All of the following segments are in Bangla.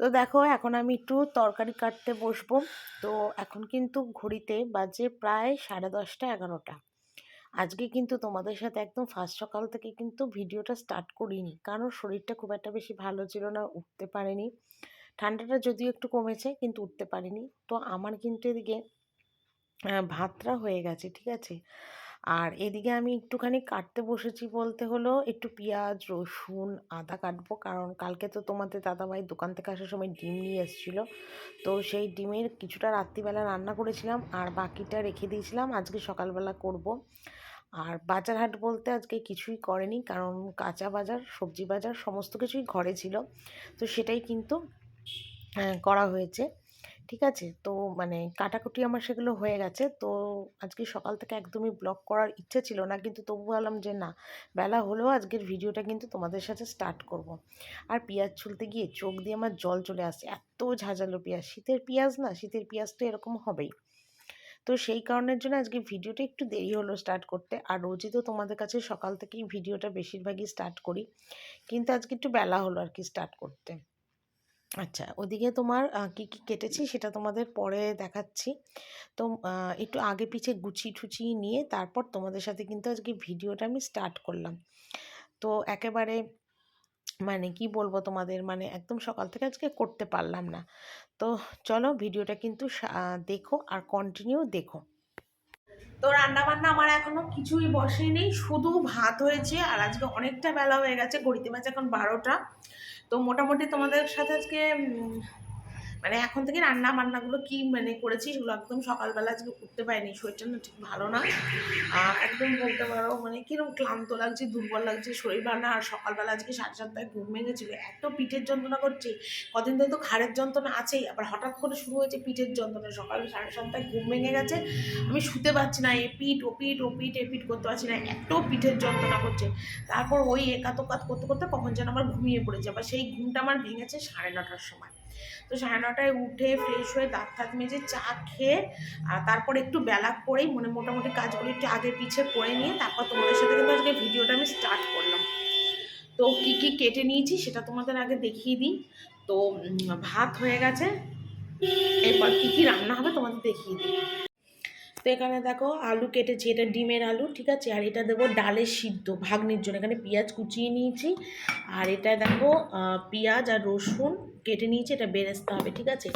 তো দেখো এখন আমি একটু তরকারি কাটতে বসবো। তো এখন কিন্তু ঘড়িতে বাজে প্রায় 10:30 11টা। আজকে কিন্তু তোমাদের সাথে একদম ফার্স্ট সকাল থেকে কিন্তু ভিডিওটা স্টার্ট করিনি, কারণ শরীরটা খুব একটা বেশি ভালো ছিল না, উঠতে পারিনি। ঠান্ডাটা যদিও একটু কমেছে কিন্তু উঠতে পারিনি। তো আমার কিন্তু এদিকে ভাতটা হয়ে গেছে, ঠিক আছে। আর এদিকে আমি একটুখানি কাটতে বসেছি, বলতে হলো একটু পেঁয়াজ রসুন আদা কাটবো, কারণ কালকে তো তোমাদের দাদাভাই দোকান থেকে আসার সময় ডিম নিয়ে এসেছিলো। তো সেই ডিমের কিছুটা রাত্রিবেলা রান্না করেছিলাম আর বাকিটা রেখে দিয়েছিলাম, আজকে সকালবেলা করব। আর বাজার হাট বলতে আজকে কিছুই করেনি, কারণ কাঁচা বাজার সবজি বাজার সমস্ত কিছুই ঘরে ছিল। তো সেটাই কিন্তু করা হয়েছে, ঠিক আছে। তো মানে কাটাকুটি আমার সেগুলো হয়ে গেছে। তো আজকে সকাল থেকে একদমই ব্লগ করার ইচ্ছে ছিল না, কিন্তু তবু বললাম যে না, বেলা হলেও আজকের ভিডিওটা কিন্তু তোমাদের সাথে স্টার্ট করব। আর পেঁয়াজ ছুলতে গিয়ে চোখ দিয়ে আমার জল চলে আসছে, এত ঝাঁঝালো পেঁয়াজ। শীতের পেঁয়াজ না, শীতের পেঁয়াজ তো এরকম হবেই। তো সেই কারণের জন্য আজকে ভিডিওটা একটু দেরি হলো স্টার্ট করতে। আর রোজই তো তোমাদের কাছে সকাল থেকেই ভিডিওটা বেশিরভাগই স্টার্ট করি, কিন্তু আজকে একটু বেলা হলো আর কি স্টার্ট করতে। আচ্ছা, ওদিকে তোমার কি কি কেটেছি সেটা তোমাদের পরে দেখাচ্ছি। তো একটু আগে পিছে গুছিয়ে ঠুচিয়ে নিয়ে তারপর তোমাদের সাথে কিন্তু আজকে ভিডিওটা আমি স্টার্ট করলাম। তো একেবারে মানে কি বলবো তোমাদের, মানে একদম সকাল থেকে আজকে করতে পারলাম না। তো চলো ভিডিওটা কিন্তু দেখো আর কন্টিনিউ দেখো। তো রান্না বান্না আমার এখনো কিছুই বসেনি, শুধু ভাত হয়েছে। আর আজকে অনেকটা বেলা হয়ে গেছে, ঘড়িতে বাজে এখন 12টা। তো মোটামুটি তোমাদের সাথে আজকে মানে এখন থেকে রান্না বান্নাগুলো কি মানে করেছি সেগুলো একদম সকালবেলা আজকে উঠতে পারিনি, শরীরটা না ঠিক ভালো না। একদম বলতে পারো মানে কিরকম ক্লান্ত লাগছে, দুর্বল লাগছে, শরীর ভালো না। আর সকালবেলা আজকে 7:30টায় ঘুম ভেঙেছিল, এত পিঠের যন্ত্রণা করছে। কদিন ধরে তো ঘাড়ের যন্ত্রণা আছেই, আবার হঠাৎ করে শুরু হয়েছে পিঠের যন্ত্রণা। সকাল 7:30টায় ঘুম ভেঙে গেছে, আমি শুতে পারছি না, এপিঠ ওপিঠ ওপিঠ এপিঠ করতে পারছি না, এত পিঠের যন্ত্রণা করছে। তারপর ওই একাত ওকাত করতে করতে কখন যেন আমার ঘুমিয়ে পড়েছে। আবার সেই ঘুমটা আমার ভেঙেছে 9:30টার সময়। তো 9:30টায় উঠে ফ্রেশ হয়ে দাঁত ফাত মেজে চা খেয়ে তারপর একটু বেলা করেই মানে মোটামুটি কাজগুলো একটু আগে পিছিয়ে করে নিয়ে তারপর তোমাদের সাথে কিন্তু আজকে ভিডিওটা আমি স্টার্ট করলাম। তো কি কি কেটে নিয়েছি সেটা তোমাদের আগে দেখিয়ে দিই। তো ভাত হয়ে গেছে, এরপর কি কি রান্না হবে তোমাদের দেখিয়ে দিই। তো এখানে দেখো আলু কেটেছি, এটা ডিমের আলু, ঠিক আছে। আর এটা দেবো ডালের সিদ্ধ ভাগ্নির জন্য, এখানে পেঁয়াজ কুচিয়ে নিয়েছি। আর এটা দেখো পেঁয়াজ আর রসুন কেটে নিয়েছি, এটা বেরেস্তা হবে, ঠিক আছে।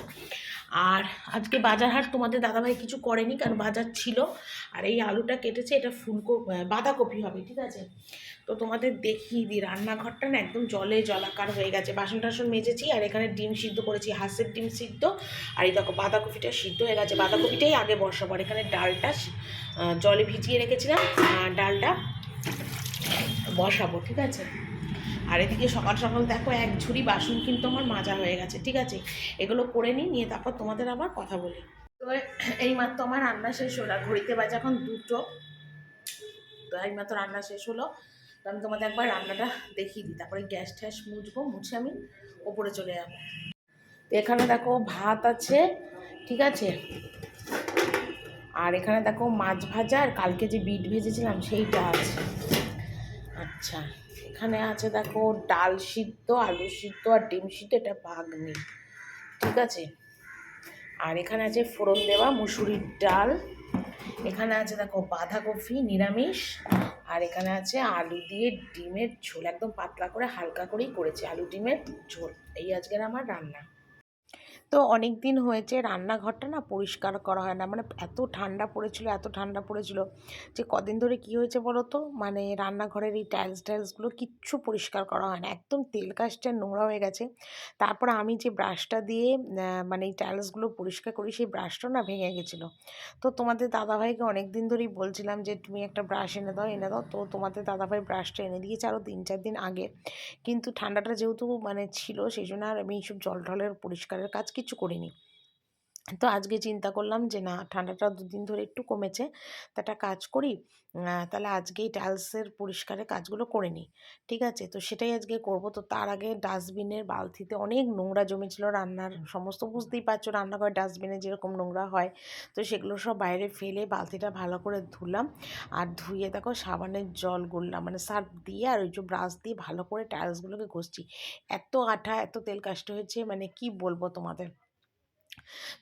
আর আজকে বাজার হাট তোমাদের দাদাভাই কিছু করেনি, কারণ বাজার ছিল। আর এই আলুটা কেটেছে, এটা বাঁধাকপি হবে, ঠিক আছে। তো তোমাদের দেখিয়ে দিই, রান্নাঘরটা না একদম জলে জলাকার হয়ে গেছে। বাসন টাসন মেজেছি আর এখানে ডিম সিদ্ধ করেছি, হাঁসের ডিম সিদ্ধ। আর এই দেখো বাঁধাকপিটা সিদ্ধ হয়ে গেছে, বাঁধাকপিটাই আগে বসাবো। আর এখানে ডালটা জলে ভিজিয়ে রেখেছিলাম, ডালটা বসাবো, ঠিক আছে। আর এদিকে সকাল সকাল দেখো এক ঝুড়ি বাসন কিন্তু আমার মাজা হয়ে গেছে, ঠিক আছে। এগুলো করে নিয়ে তারপর তোমাদের আবার কথা বলি। তো এইমাত্র আমার রান্না শেষ হলো, ঘড়িতে বাজে এখন 2টো। তো এইমাত্র রান্না শেষ হলো। তো আমি তোমাদের একবার রান্নাটা দেখিয়ে দিই, তারপরে গ্যাস ট্যাস মুছবো, মুছে আমি ওপরে চলে যাবো। তো এখানে দেখো ভাত আছে, ঠিক আছে। আর এখানে দেখো মাছ ভাজা, আর কালকে যে বিট ভেজেছিলাম সেইটা আছে। আচ্ছা, এখানে আছে দেখো ডাল সিদ্ধ, আলু সিদ্ধ আর ডিম সিদ্ধ, এটা ভাগ্নি, ঠিক আছে। আর এখানে আছে ফোড়ন দেওয়া মুসুরির ডাল। এখানে আছে দেখো বাঁধাকপি নিরামিষ। আর এখানে আছে আলু দিয়ে ডিমের ঝোল, একদম পাতলা করে হালকা করেই করেছি আলু ডিমের ঝোল। এই আজকের আমার রান্না। তো অনেক দিন হয়েছে রান্নাঘরটা না পরিষ্কার করা হয় না, মানে এত ঠান্ডা পড়েছিল, এত ঠান্ডা পড়েছিল যে কদিন ধরে কি হয়েছে বলো তো, মানে রান্নাঘরের এই টাইলসগুলো কিচ্ছু পরিষ্কার করা হয় না, একদম তেল কাজটা নোংরা হয়ে গেছে। তারপর আমি যে ব্রাশটা দিয়ে মানে এই টাইলসগুলো পরিষ্কার করি, সেই ব্রাশটা না ভেঙে গেছিলো। তো তোমাদের দাদাভাইকে অনেক দিন ধরেই বলছিলাম যে তুমি একটা ব্রাশ এনে দাও এনে দাও। তো তোমাদের দাদাভাই ব্রাশটা এনে দিয়েছে আরও 3-4 দিন আগে, কিন্তু ঠান্ডাটা যেহেতু মানে ছিল সেই জন্য আর আমি এইসব জল ঢলের পরিষ্কারের কাজ কিছু করিনি। তো আজকে চিন্তা করলাম যে না, ঠান্ডাটা দুদিন ধরে একটু কমেছে, তা একটা কাজ করি, তাহলে আজকেই টাইলসের পরিষ্কারের কাজগুলো করে নিই। ঠিক আছে, তো সেটাই আজকে করব। তো তার আগে ডাস্টবিনের বালতিতে অনেক নোংরা জমেছিল, রান্নার সমস্ত, বুঝতেই পারছো রান্নাঘরের ডাস্টবিনে যেরকম নোংরা হয়, তো সেগুলো সব বাইরে ফেলে বালতিটা ভালো করে ধুলাম। আর ধুয়ে দেখো সাবানের জল গুললাম, মানে সার্ফ দিয়ে আর ওই যে ব্রাশ দিয়ে ভালো করে টাইলসগুলোকে ঘষছি। এত আঠা, এত তেল কাস্ট হয়েছে, মানে কি বলবো তোমাদের।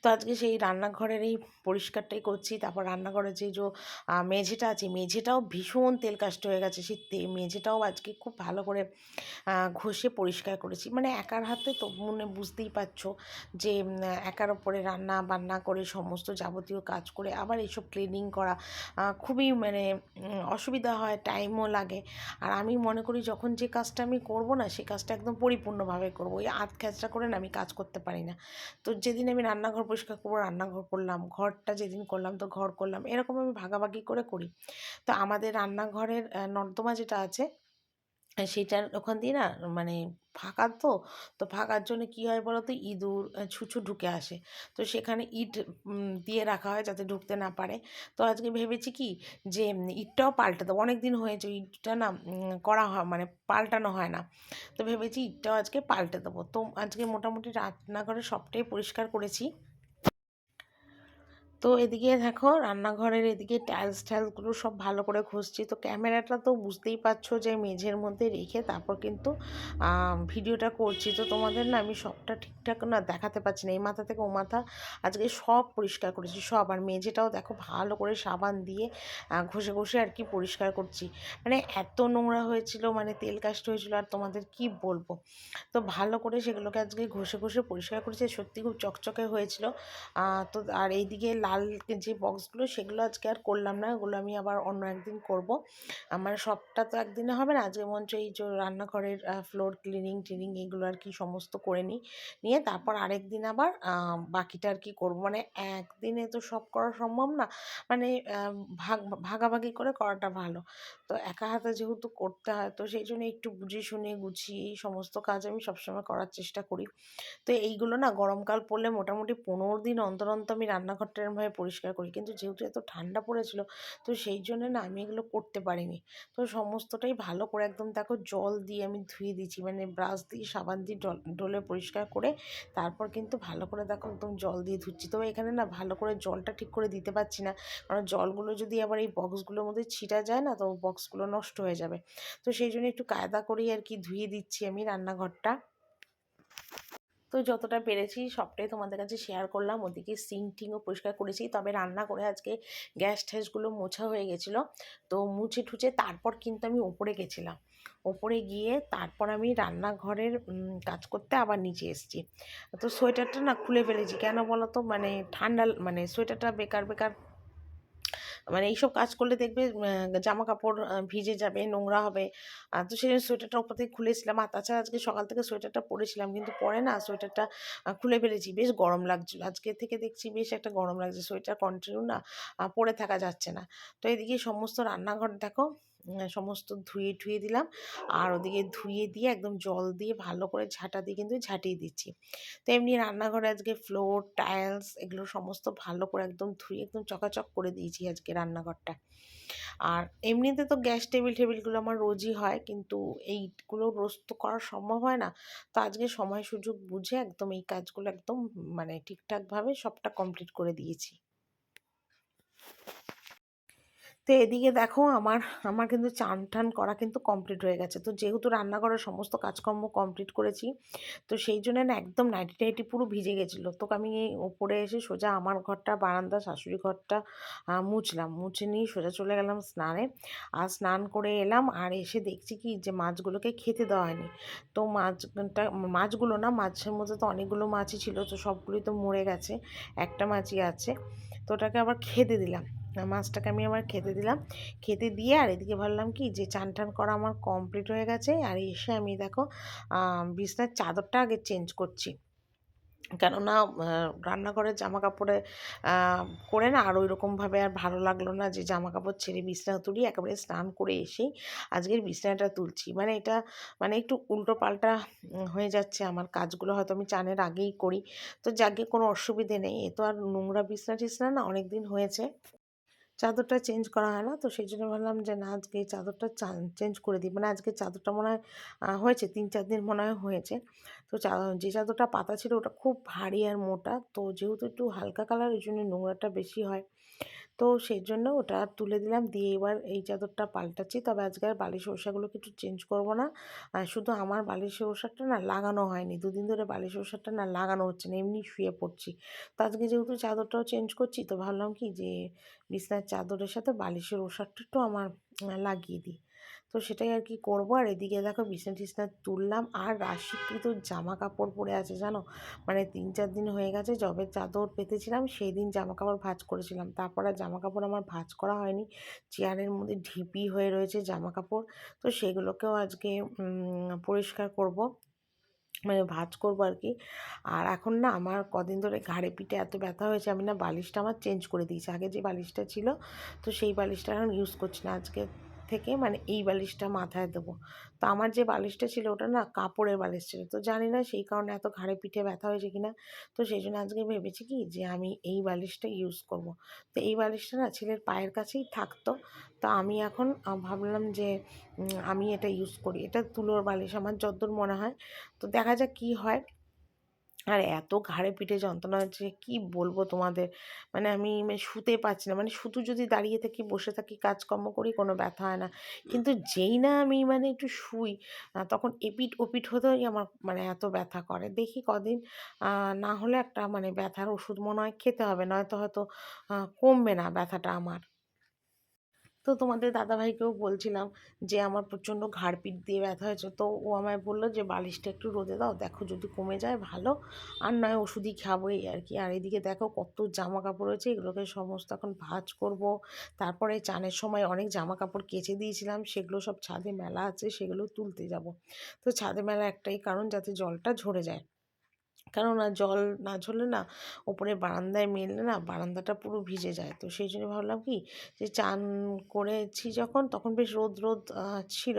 তো আজকে সেই রান্নাঘরের এই পরিষ্কারটাই করছি। তারপর রান্নাঘরের যে মেঝেটা আছে, মেঝেটাও ভীষণ তেল কাস্ট হয়ে গেছে, সেই মেঝেটাও আজকে খুব ভালো করে ঘষে পরিষ্কার করেছি। মানে একার হাতে তো মনে বুঝতেই পারছো যে একার ওপরে রান্না বান্না করে সমস্ত যাবতীয় কাজ করে আবার এইসব ক্লিনিং করা খুবই মানে অসুবিধা হয়, টাইমও লাগে। আর আমি মনে করি যখন যে কাজটা আমি করব না, সেই কাজটা একদম পরিপূর্ণভাবে করব, ওই আধ খ্যাচড়া করে না আমি কাজ করতে পারি না। তো যেদিন আমি রান্নাঘর পরিষ্কার করবো রান্নাঘর করলাম, ঘরটা যেদিন করলাম তো ঘর করলাম, এরকম আমি ভাগাভাগি করে করি। তো আমাদের রান্নাঘরের নর্দমা যেটা আছে, সেটার ওখান দিয়ে না, মানে ফাঁকা তো, তো ফাঁকার জন্য কী হয় বলো তো, ইঁদুর ছুঁচো ঢুকে আসে। তো সেখানে ইট দিয়ে রাখা হয় যাতে ঢুকতে না পারে। তো আজকে ভেবেছি কি যে ইটটাও পাল্টে দেবো, অনেক দিন হয়েছে ইটটা না করা হয়, মানে পাল্টানো হয় না। তো ভেবেছি ইটটাও আজকে পাল্টে দেবো। তো আজকে মোটামুটি রান্নাঘরে সবটাই পরিষ্কার করেছি। তো এদিকে দেখো রান্নাঘরের এদিকে টাইলস টাইলসগুলো সব ভালো করে ঘষছি। তো ক্যামেরাটা তো বুঝতেই পারছো যে মেঝের মধ্যে রেখে তারপর কিন্তু ভিডিওটা করছি। তো তোমাদের না আমি সবটা ঠিকঠাক না দেখাতে পারছি না, এই মাথা থেকে ও মাথা আজকে সব পরিষ্কার করেছি সব। আর মেঝেটাও দেখো ভালো করে সাবান দিয়ে ঘষে ঘষে আর কি পরিষ্কার করছি। মানে এত নোংরা হয়েছিল, মানে তেল কাস্ট হয়েছিল, আর তোমাদের কি বলবো। তো ভালো করে সেগুলোকে আজকে ঘষে ঘষে পরিষ্কার করেছি, সত্যি খুব চকচকে হয়েছিল। তো আর এইদিকে লাল যে বক্সগুলো, সেগুলো আজকে আর করলাম না, ওগুলো আমি আবার অন্য একদিন করব। আমার সবটা তো একদিনে হবে না, আজকে মঞ্চ এই যে রান্নাঘরের ফ্লোর ক্লিনিং টিনিং এগুলো আর কি সমস্ত করে নিয়ে তারপর আরেক দিন আবার বাকিটা আর কি করব। মানে একদিনে তো সব করা সম্ভব না, মানে ভাগাভাগি করে করাটা ভালো। তো একা হাতে যেহেতু করতে হয়, তো সেই জন্য একটু বুঝে শুনে গুছিয়ে সমস্ত কাজ আমি সবসময় করার চেষ্টা করি। তো এইগুলো না গরমকাল পড়লে মোটামুটি 15 দিন অন্তর অন্তর আমি রান্নাঘরটা এরমভাবে পরিষ্কার করি, কিন্তু যেহেতু এত ঠান্ডা পড়েছিল, তো সেই জন্য না আমি এগুলো করতে পারিনি। তো সমস্তটাই ভালো করে একদম দেখো জল দিয়ে আমি ধুয়ে দিচ্ছি, মানে ব্রাশ দিয়ে সাবান দিয়ে ডলে পরিষ্কার করে তারপর কিন্তু ভালো করে দেখো একদম জল দিয়ে ধুচ্ছি। তো এখানে না ভালো করে জলটা ঠিক করে দিতে পারছি না, কারণ জলগুলো যদি আবার এই বক্সগুলোর মধ্যে ছিটা যায় না, তো বক্সগুলো নষ্ট হয়ে যাবে। তো সেই জন্য একটু কায়দা করেই আর কি ধুয়ে দিচ্ছি আমি রান্নাঘরটা। তো যতটা পেরেছি সবটাই তোমাদের কাছে শেয়ার করলাম। ওদিকে সিঙ্ক টিংও পরিষ্কার করেছি, তবে রান্না করে আজকে গ্যাস ট্যাসগুলো মোছা হয়ে গেছিলো। তো মুছে ঠুচে তারপর কিন্তু আমি ওপরে গেছিলাম, ওপরে গিয়ে তারপর আমি রান্নাঘরের কাজ করতে আবার নিচে এসেছি। তো সোয়েটারটা না খুলে ফেলেছি, কেন বলো তো, মানে ঠান্ডা, মানে সোয়েটারটা বেকার বেকার, মানে এইসব কাজ করলে দেখবে জামা কাপড় ভিজে যাবে, নোংরা হবে। তো সেই জন্য সোয়েটারটা ওপর থেকে খুলেছিলাম। আর তাছাড়া আজকে সকাল থেকে সোয়েটারটা পরেছিলাম, কিন্তু পরে না সোয়েটারটা খুলে ফেলেছি, বেশ গরম লাগছিল। আজকে থেকে দেখছি বেশ একটা গরম লাগছে, সোয়েটার কন্টিনিউ না পরে থাকা যাচ্ছে না। তো এদিকে সমস্ত রান্নাঘর দেখো সমস্ত ধুয়ে ঠুয়ে দিলাম, আর ওদিকে ধুয়ে দিয়ে একদম জল দিয়ে ভালো করে ঝাঁটা দিয়ে কিন্তু ঝাঁটিয়ে দিচ্ছি। তো এমনি রান্নাঘরে আজকে ফ্লোর টাইলস এগুলো সমস্ত ভালো করে একদম ধুয়ে একদম চকাচক করে দিয়েছি আজকে রান্নাঘরটা। আর এমনিতে তো গ্যাস টেবিলগুলো আমার রোজই হয়, কিন্তু এইগুলো রোজ তো করা সম্ভব হয় না। তো আজকে সময় সুযোগ বুঝে একদম এই কাজগুলো একদম মানে ঠিকঠাকভাবে সবটা কমপ্লিট করে দিয়েছি। তো এদিকে দেখো আমার আমার কিন্তু চান টান করা কিন্তু কমপ্লিট হয়ে গেছে। তো যেহেতু রান্নাঘরের সমস্ত কাজকর্ম কমপ্লিট করেছি, তো সেই জন্য না একদম নাইটি টাইটি পুরো ভিজে গেছিলো। তো আমি ওপরে এসে সোজা আমার ঘরটা, বারান্দা, শাশুড়ি ঘরটা মুছলাম, মুছে নিয়ে সোজা চলে গেলাম স্নানে। আর স্নান করে এলাম, আর এসে দেখছি কি যে মাছগুলোকে খেতে দেওয়া হয়নি। তো মাছগুলো না, মাছের মধ্যে তো অনেকগুলো মাছই ছিল, তো সবগুলোই তো মরে গেছে, একটা মাছই আছে। তো ওটাকে আবার খেতে দিলাম, মাছটাকে আমি আবার খেতে দিলাম। খেতে দিয়ে আর এদিকে ভাবলাম কি যে চান টান করা আমার কমপ্লিট হয়ে গেছে, আর এসে আমি দেখো বিছনার চাদরটা আগে চেঞ্জ করছি। কেননা রান্নাঘরের জামা কাপড়ে করে না আর ওইরকমভাবে আর ভালো লাগলো না যে জামা কাপড় ছেড়ে বিছানা তুলি, একেবারে স্নান করে এসেই আজকের বিছানাটা তুলছি। মানে এটা মানে একটু উল্টো পাল্টা হয়ে যাচ্ছে আমার কাজগুলো, হয়তো আমি চানের আগেই করি। তো যাকে কোনো অসুবিধে নেই, এ তো আর নোংরা বিছনা টিছনা না, অনেক দিন হয়েছে চাদরটা চেঞ্জ করা হয় না। তো সেই জন্য ভাবলাম যে না, আজকে এই চাদরটা চেঞ্জ করে দিই। মানে আজকে চাদরটা মনে হয় হয়েছে ৩-৪ দিন মনে হয় হয়েছে। তো যে চাদরটা পাতা ছিল ওটা খুব ভারী আর মোটা, তো যেহেতু একটু হালকা কালার, ওই জন্য নোংরাটা বেশি হয়। তো সেই জন্য ওটা তুলে দিলাম, দিয়ে এবার এই চাদরটা পাল্টাচ্ছি। তবে আজকে আর বালিশের ওড়নাগুলোকে একটু চেঞ্জ করব না। শুধু আমার বালিশের ওড়নাটা না লাগানো হয়নি, দুদিন ধরে বালিশের ওড়নাটা না লাগানো হচ্ছে না, এমনি শুয়ে পড়ছি। তো আজকে যেহেতু চাদরটাও চেঞ্জ করছি, তো ভাবলাম কি যে বিছনার চাদরের সাথে বালিশের ওড়নাটা একটু আমার লাগিয়ে দিই। তো সেটাই আর কি করবো। আর এদিকে দেখো বিছনা টিছনা তুললাম, আর রাশিকৃত জামা কাপড় পরে আছে জানো। মানে ৩-৪ দিন হয়ে গেছে, যবে চাদর পেতেছিলাম সেই দিন জামা কাপড় ভাঁজ করেছিলাম, তারপর আর জামা কাপড় আমার ভাঁজ করা হয়নি। চেয়ারের মধ্যে ঢিপি হয়ে রয়েছে জামা কাপড়, তো সেগুলোকেও আজকে পরিষ্কার করব, মানে ভাঁজ করবো আর কি। আর এখন না আমার কদিন ধরে ঘাড়ে পিঠে এত ব্যথা হয়েছে, আমি না বালিশটা আমার চেঞ্জ করে দিয়েছি। আগে যে বালিশটা ছিল, তো সেই বালিশটা এখন ইউজ করছি না, আজকে থেকে মানে এই বালিশটা মাথায় দেবো। তো আমার যে বালিশটা ছিল ওটা না কাপড়ের বালিশ ছিল, তো জানি না সেই কারণে এত ঘাড়ে পিঠে ব্যথা হয়েছে কিনা। তো সেই জন্য আজকে ভেবেছি কি যে আমি এই বালিশটা ইউজ করব। তো এই বালিশটা না ছেলের পায়ের কাছেই থাকতো, তো আমি এখন ভাবলাম যে আমি এটা ইউজ করি। এটা তুলোর বালিশ আমার যতদূর মনে হয়, তো দেখা যাক কী হয়। আর এত ঘাড়ে পিঠে যন্ত্রণা হচ্ছে কি বলবো তোমাদের, মানে আমি শুতে পারছি না। মানে শুধু যদি দাঁড়িয়ে থাকি, বসে থাকি, কাজকর্ম করি, কোনো ব্যথা হয় না। কিন্তু যেই না আমি মানে একটু শুই, তখন এপিঠ ওপিঠ হতেই আমার মানে এত ব্যথা করে। দেখি কদিন না হলে একটা মানে ব্যথার ওষুধ মনে হয় খেতে হবে, নয়তো হয়তো কমবে না ব্যথাটা আমার। তো তোমাদের দাদাভাইকেও বলছিলাম যে আমার প্রচণ্ড ঘাড়পিঠ দিয়ে ব্যথা হয়েছে, তো ও আমায় বললো যে বালিশটা একটু রোদে দাও, দেখো যদি কমে যায় ভালো, আর নয় ওষুধই খাবো এই আর কি। আর এদিকে দেখো কত জামা কাপড় রয়েছে, এগুলোকে সমস্ত এখন ভাঁজ করব। তারপরে চানের সময় অনেক জামা কাপড় কেচে দিয়েছিলাম, সেগুলো সব ছাদে মেলা আছে, সেগুলো তুলতে যাব। তো ছাদে মেলা একটাই কারণ, যাতে জলটা ঝরে যায়। কেননা জল না ঝরলে না, ওপরে বারান্দায় মেললে না বারান্দাটা পুরো ভিজে যায়। তো সেই জন্য ভাবলাম কি যে চান করেছি যখন, তখন বেশ রোদ রোদ ছিল,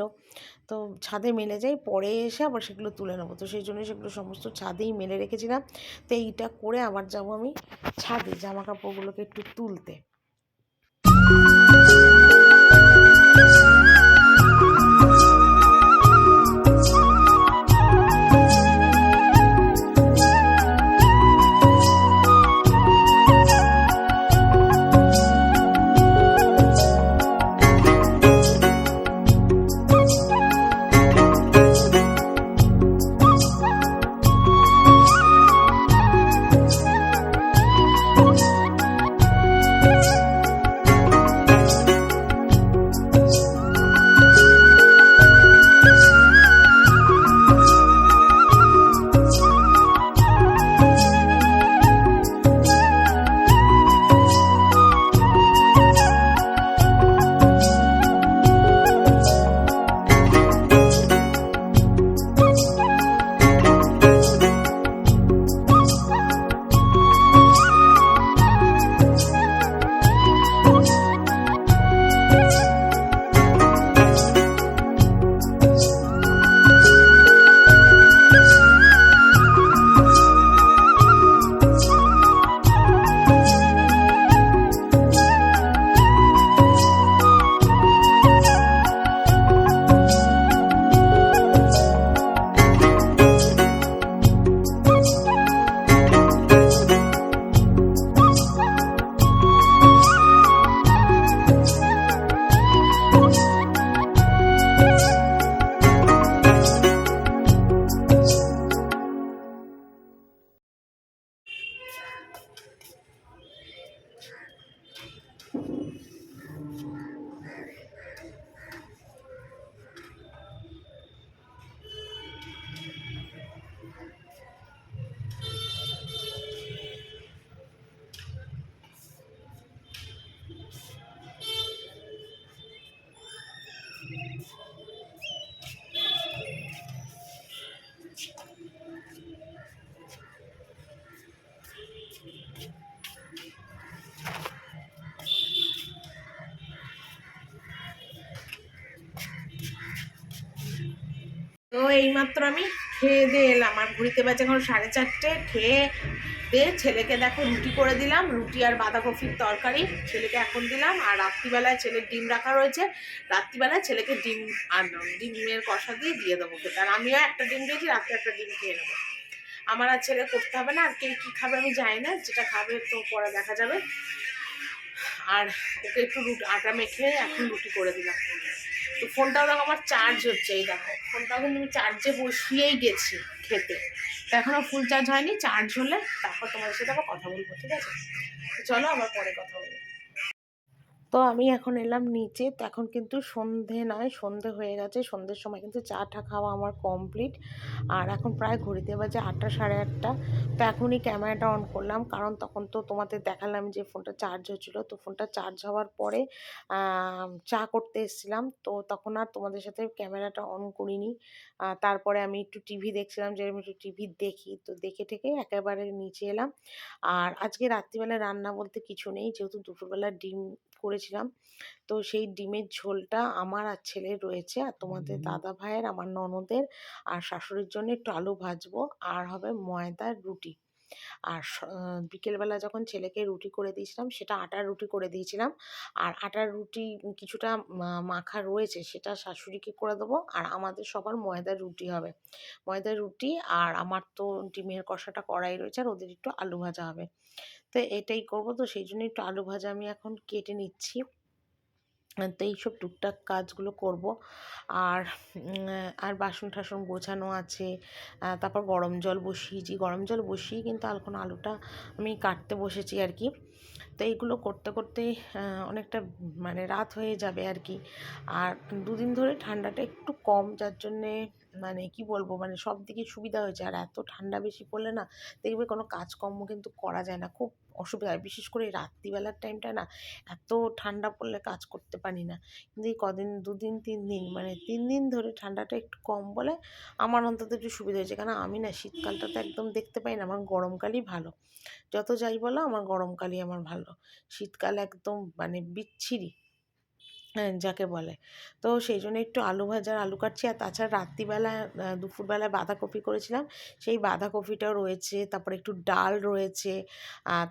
তো ছাদে মেলে যাই, পরে এসে আবার সেগুলো তুলে নেবো। তো সেই জন্য সেগুলো সমস্ত ছাদেই মেলে রেখেছিলাম। তো এইটা করে আবার যাবো আমি ছাদে জামা কাপড়গুলোকে একটু তুলতে। এইমাত্র আমি খেয়ে দিয়ে এলাম, আর ঘুরিতে বাজে এখন 4:30। খেয়ে দিয়ে ছেলেকে দেখো রুটি করে দিলাম, রুটি আর বাঁধাকপির তরকারি ছেলেকে এখন দিলাম। আর রাত্রিবেলায় ছেলের ডিম রাখা রয়েছে, রাত্রিবেলায় ছেলেকে ডিম আর ডিমের কষা দিয়ে দেবো খেতে। আর আমিও একটা ডিম দিয়েছি, রাত্রে একটা ডিম খেয়ে নেবো। আমার আর ছেলে করতে হবে না। আর কে কী খাবে আমি জানি না, যেটা খাবে তো পরে দেখা যাবে। আর ওকে একটু আটা মেখে এখন রুটি করে দিলাম। তো ফোনটাও দেখো আমার চার্জ হচ্ছে, এই দেখো ফোনটাও কিন্তু আমি চার্জে বসিয়েই গেছি খেতে। তো এখনও ফুল চার্জ হয়নি, চার্জ হলে তারপর তোমাদের সাথে আবার কথা বলবো, ঠিক আছে? তো চলো আবার পরে কথা বলবো। তো আমি এখন এলাম নিচে। তো এখন কিন্তু সন্ধে নয়, সন্ধে হয়ে গেছে। সন্ধ্যের সময় কিন্তু চা খাওয়া আমার কমপ্লিট। আর এখন প্রায় ঘড়িতে বাজে 8টা, 8:30। তো এখনই ক্যামেরাটা অন করলাম, কারণ তখন তো তোমাদের দেখালাম যে ফোনটা চার্জ হচ্ছিলো। তো ফোনটা চার্জ হওয়ার পরে চা করতে এসেছিলাম, তো তখন আর তোমাদের সাথে ক্যামেরাটা অন করিনি। তারপরে আমি একটু টিভি দেখছিলাম, যে আমি একটু টিভি দেখি। তো দেখে ঠেকে একেবারে নিচে এলাম। আর আজকে রাত্রিবেলা রান্না বলতে কিছু নেই, যেহেতু দুপুরবেলা ডিম করেছিলাম। তো সেই ডিমের ঝোলটা আমার আর ছেলের রয়েছে, আর তোমাদের দাদা ভাইয়ের, আমার ননদের আর শাশুড়ির জন্য একটু আলু ভাজবো, আর হবে ময়দার রুটি। আর বিকেলবেলা যখন ছেলেকে রুটি করে দিয়েছিলাম, সেটা আটার রুটি করে দিয়েছিলাম। আর আটার রুটি কিছুটা মাখা রয়েছে, সেটা শাশুড়িকে করে দেবো। আর আমাদের সবার ময়দার রুটি হবে, ময়দার রুটি। আর আমার তো ডিমের কষাটা কড়াই রয়েছে, আর ওদের একটু আলু ভাজা হবে। তো এটাই করব। তো সেই জন্য একটু আলু ভাজা আমি এখন কেটে নিচ্ছি। তো এইসব টুকটাক কাজগুলো করব। আর আর বাসন টাসন গোছানো আছে। তারপর গরম জল বসিয়েছি, গরম জল বসিয়ে কিন্তু এখন আলুটা আমি কাটতে বসেছি আর কি। তো এইগুলো করতে করতেই অনেকটা মানে রাত হয়ে যাবে আর কি। আর দুদিন ধরে ঠান্ডাটা একটু কম, যার জন্যে মানে কি বলবো, মানে সব দিকে সুবিধা হয়েছে। আর এত ঠান্ডা বেশি পড়লে না দেখবে কোনো কাজকর্ম কিন্তু করা যায় না, খুব অসুবিধা হয়। বিশেষ করে রাত্রিবেলার টাইমটা না এত ঠান্ডা পড়লে কাজ করতে পারি না। কিন্তু এই কদিন 2 দিন 3 দিন মানে 3 দিন ধরে ঠান্ডাটা একটু কম বলে আমার অন্তত একটু সুবিধা হয়েছে। কারণ আমি না শীতকালটা তো একদম দেখতে পাই না, আমার গরমকালই ভালো। যত যাই বলো আমার গরমকালই আমার ভালো। শীতকাল একদম মানে বিচ্ছিরি, হ্যাঁ, যাকে বলে। তো সেই জন্য একটু আলু ভাজা আর আলু কাটছি। আর তাছাড়া রাত্রিবেলা দুপুরবেলায় বাঁধাকপি করেছিলাম, সেই বাঁধাকপিটাও রয়েছে। তারপরে একটু ডাল রয়েছে,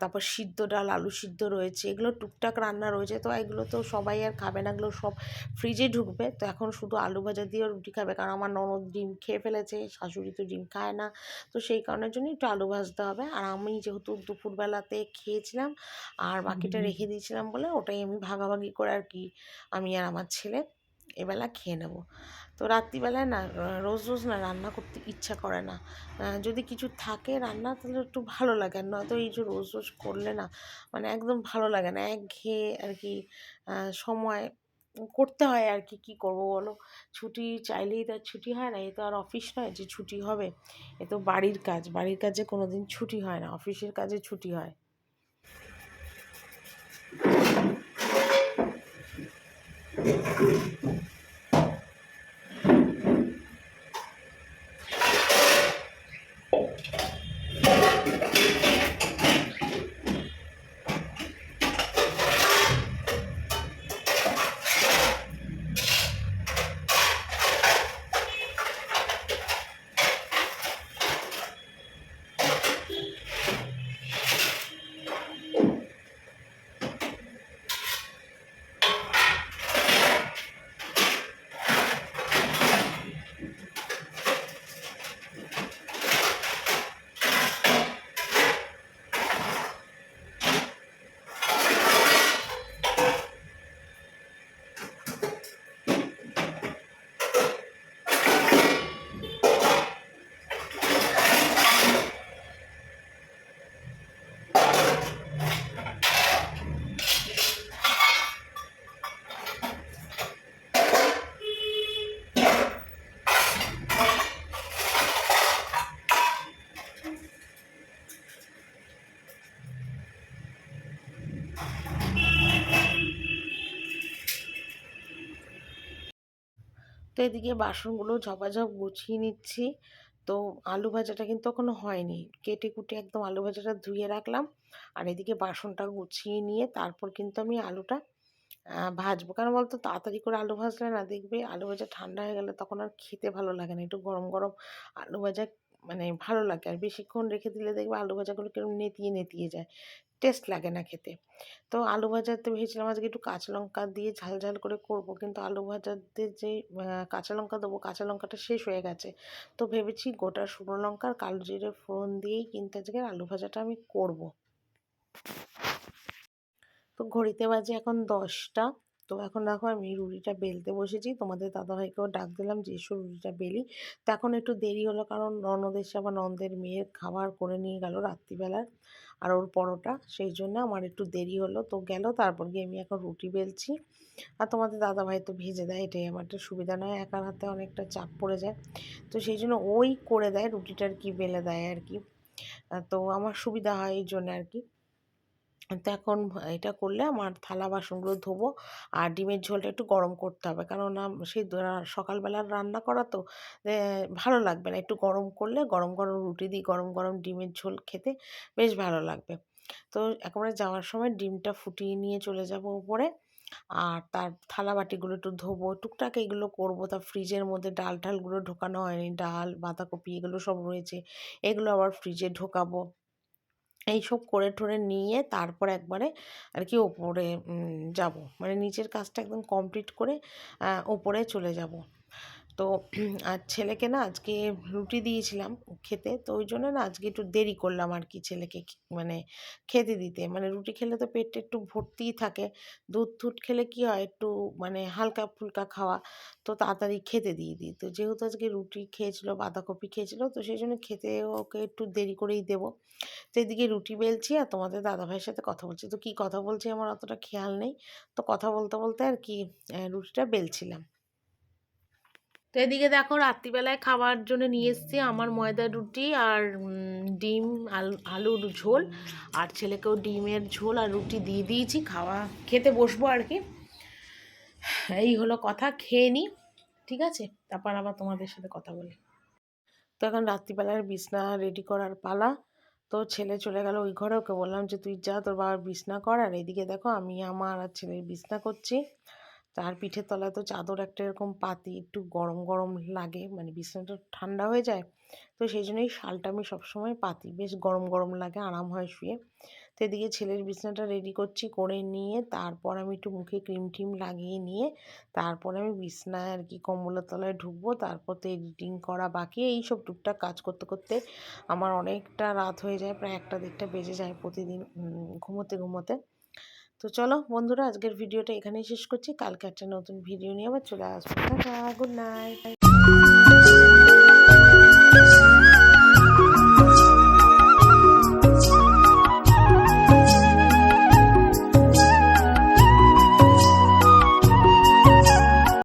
তারপর সিদ্ধ ডাল, আলু সিদ্ধ রয়েছে। এগুলো টুকটাক রান্না রয়েছে। তো এগুলো তো সবাই আর খাবে না, এগুলো সব ফ্রিজে ঢুকবে। তো এখন শুধু আলু ভাজা দিয়েও রুটি খাবে, কারণ আমার ননদ ডিম খেয়ে ফেলেছে, শাশুড়ি তো ডিম খায় না। তো সেই কারণের জন্য একটু আলু ভাজতে হবে। আর আমি যেহেতু দুপুরবেলাতে খেয়েছিলাম আর বাকিটা রেখে দিয়েছিলাম বলে, ওটাই আমি ভাগাভাগি করে আর কি আমি আর আমার ছেলে এবেলা খেয়ে নেব। তো রাত্রিবেলায় না রোজ রোজ না রান্না করতে ইচ্ছা করে না। যদি কিছু থাকে রান্না তাহলে একটু ভালো লাগে, আর নয়তো এই যে রোজ রোজ করলে না মানে একদম ভালো লাগে না, একঘেয়ে আর কি। সময় করতে হয় আর কি, কী করবো বলো। ছুটি চাইলেই তো আর ছুটি হয় না, এ তো আর অফিস নয় যে ছুটি হবে। এ তো বাড়ির কাজ, বাড়ির কাজে কোনো দিন ছুটি হয় না, অফিসের কাজে ছুটি হয়। তো এদিকে বাসনগুলো ঝপাঝপ গুছিয়ে নিচ্ছি। তো আলু ভাজাটা কিন্তু এখনো হয়নি, কেটে কুটে একদম আলু ভাজাটা ধুয়ে রাখলাম। আর এদিকে বাসনটা গুছিয়ে নিয়ে তারপর কিন্তু আমি আলুটা ভাজবো। কেন বলতো, তাড়াতাড়ি করে আলু ভাজলে না দেখবে আলু ভাজা ঠান্ডা হয়ে গেলে তখন আর খেতে ভালো লাগে না। একটু গরম গরম আলু ভাজা মানে ভালো লাগে। আর বেশিক্ষণ রেখে দিলে দেখবে আলু ভাজাগুলো কিরকম নেতিয়ে নেতিয়ে যায়, টেস্ট লাগে না খেতে। তো আলু ভাজাতে ভেবেছিলাম আজকে একটু কাঁচা লঙ্কা দিয়ে ঝাল ঝাল করে করব, কিন্তু আলু ভাজাতে যে কাঁচা লঙ্কা দেবো, কাঁচা লঙ্কাটা শেষ হয়ে গেছে। তো ভেবেছি গোটা শুকনো লঙ্কা আর কালো জিরে ফোড়ন দিয়েই কিন্তু আজকে আলু ভাজাটা আমি করব। তো ঘড়িতে বাজে এখন 10টা। তো এখন দেখো আমি রুটিটা বেলতে বসেছি, তোমাদের দাদাভাইকেও ডাক দিলাম যে এসো রুটিটা বেলি। তো এখন একটু দেরি হলো কারণ ননদ এসে আবার ননদের মেয়ের খাবার করে নিয়ে গেল রাত্রিবেলার, আর ওর পরোটা, সেই জন্য আমার একটু দেরি হলো। তো গেল, তারপর গিয়ে আমি এখন রুটি বেলছি। আর তোমাদের দাদাভাই তো ভেজে দেয়, এটাই আমার একটা সুবিধা, নয় একার হাতে অনেকটা চাপ পড়ে যায়। তো সেই জন্য ওই করে দেয় রুটিটা আর কি, বেলে দেয় আর কি। তো আমার সুবিধা হয় এই জন্য আর কি। তো এখন এটা করলে আমার থালা বাসনগুলো ধোবো। আর ডিমের ঝোলটা একটু গরম করতে হবে, কেননা সেই সকালবেলার রান্না করা তো ভালো লাগবে না। একটু গরম করলে গরম গরম রুটি দিয়ে গরম গরম ডিমের ঝোল খেতে বেশ ভালো লাগবে। তো একেবারে যাওয়ার সময় ডিমটা ফুটিয়ে নিয়ে চলে যাব উপরে। আর তার থালা বাটিগুলো একটু ধোবো, টুকটাক এগুলো করবো। তার ফ্রিজের মধ্যে ডাল ঠালগুলো ঢোকানো হয়নি, ডাল বাঁধাকপি এগুলো সব রয়েছে, এগুলো আবার ফ্রিজে ঢোকাবো। এইসব করে ঠরে নিয়ে তারপর একবারে আর কি ওপরে যাব, মানে নিচের কাজটা একদম কমপ্লিট করে ওপরে চলে যাব। তো আর ছেলেকে না আজকে রুটি দিয়েছিলাম খেতে, তো ওই জন্য না আজকে একটু দেরি করলাম আর কি ছেলেকে মানে খেতে দিতে। মানে রুটি খেলে তো পেটটা একটু ভর্তিই থাকে, দুধ টুধ খেলে কি হয় একটু মানে হালকা ফুলকা খাওয়া, তো তাড়াতাড়ি খেতে দিয়ে দিই। তো যেহেতু আজকে রুটি খেয়েছিল, বাঁধাকপি খেয়েছিল, তো সেই জন্য খেতে ওকে একটু দেরি করেই দেবো। তো এদিকে রুটি বেলছি আর তোমাদের দাদাভাইয়ের সাথে কথা বলছি। তো কী কথা বলছি আমার অতটা খেয়াল নেই, তো কথা বলতে বলতে আর কি রুটিটা বেলছিলাম। তো এদিকে দেখো রাত্রিবেলায় খাবার জন্য নিয়ে এসেছি আমার ময়দার রুটি আর ডিম আলুর ঝোল, আর ছেলেকেও ডিমের ঝোল আর রুটি দিয়ে দিয়েছি, খেতে বসবো আর কি। এই হলো কথা, খেয়ে নিই, ঠিক আছে, তারপর আবার তোমাদের সাথে কথা বলি। তো এখন রাত্রিবেলার বিছনা রেডি করার পালা। তো ছেলে চলে গেল ওই ঘরে, ওকে বললাম যে তুই যা তোর বাবার বিছনা কর, আর এদিকে দেখো আমি আমার আর ছেলের বিছনা করছি। তার পিঠের তলায় তো চাদর একটা এরকম পাতি, একটু গরম গরম লাগে, মানে বিছানাটা ঠান্ডা হয়ে যায়, তো সেই জন্যই শালটা আমি সবসময় পাতি, বেশ গরম গরম লাগে, আরাম হয় শুয়ে। তো এদিকে ছেলের বিছানাটা রেডি করছি, করে নিয়ে তারপর আমি একটু মুখে ক্রিম টিম লাগিয়ে নিয়ে তারপর আমি বিছনায় আর কি কম্বলের তলায় ঢুকবো। তারপর তো এডিটিং করা বাকি, এইসব টুকটাক কাজ করতে করতে আমার অনেকটা রাত হয়ে যায়, প্রায় 1টা 1:30 বেজে যায় প্রতিদিন ঘুমোতে ঘুমোতে। তো চলো বন্ধুরা, আজকের ভিডিওটা এখানেই শেষ করছি, কালকে একটা নতুন ভিডিও নিয়ে আবার চলে আসবো। Tata, good night.